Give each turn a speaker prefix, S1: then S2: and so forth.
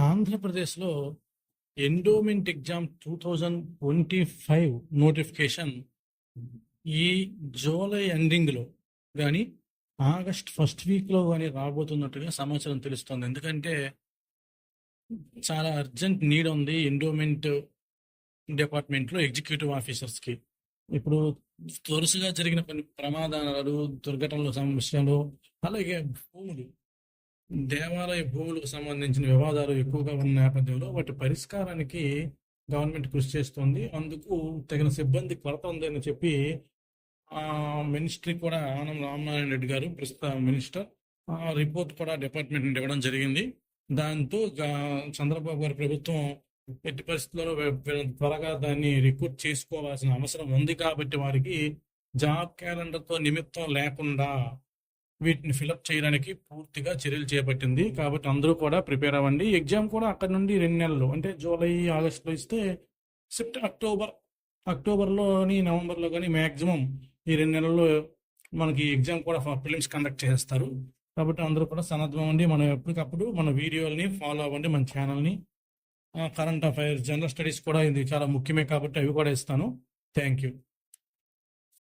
S1: ఆంధ్రప్రదేశ్‌లో endowment exam 2025 notification ఈ July ఎండింగ్‌లో గాని, ఆగస్ట్ ఫస్ట్ వీక్‌లో గాని రాబోతున్నట్టుగా సమాచారం తెలుస్తోంది. ఎందుకంటే చాలా అర్జెంట్ నీడ్ ఉంది ఎండోమెంట్ డిపార్ట్మెంట్‌లో ఎగ్జిక్యూటివ్ ఆఫీసర్స్‌కి. ఇప్పుడు వరుసగా జరిగిన కొన్ని ప్రమాదాలు, దుర్ఘటనల సమస్యలు, అలాగే భూములు దేవాలయ భూములకు సంబంధించిన వివాదాలు ఎక్కువగా ఉన్న నేపథ్యంలో వాటి పరిష్కారానికి గవర్నమెంట్ కృషి చేస్తోంది. అందుకు తగిన సిబ్బంది కొరత ఉందని చెప్పి మినిస్ట్రీ కూడా ఆనం రామనారాయణ రెడ్డి గారు ప్రస్తుత మినిస్టర్ రిపోర్ట్ కూడా డిపార్ట్మెంట్ నుండి ఇవ్వడం జరిగింది. దాంతో చంద్రబాబు గారి ప్రభుత్వం ఎట్టి పరిస్థితుల్లో త్వరగా దాన్ని రిక్రూట్ చేసుకోవాల్సిన అవసరం ఉంది కాబట్టి వారికి జాబ్ క్యాలెండర్తో నిమిత్తం లేకుండా వీటిని ఫిలప్ చేయడానికి పూర్తిగా చర్యలు చేపట్టింది. కాబట్టి అందరూ కూడా ప్రిపేర్ అవ్వండి. ఎగ్జామ్ కూడా అక్కడ నుండి 2 నెలలు అంటే జూలై, ఆగస్టులో ఇస్తే అక్టోబర్లోని, నవంబర్లో కానీ మ్యాక్సిమం ఈ 2 నెలల్లో మనకి ఎగ్జామ్ కూడా ప్రిలిమ్స్ కండక్ట్ చేస్తారు. కాబట్టి అందరూ కూడా సన్నద్ధం అవ్వండి. మనం ఎప్పటికప్పుడు మన వీడియోల్ని ఫాలో అవ్వండి, మన ఛానల్ని. కరెంట్ అఫైర్స్, జనరల్ స్టడీస్ కూడా ఇది చాలా ముఖ్యమే కాబట్టి అవి కూడా ఇస్తాను. Thank you.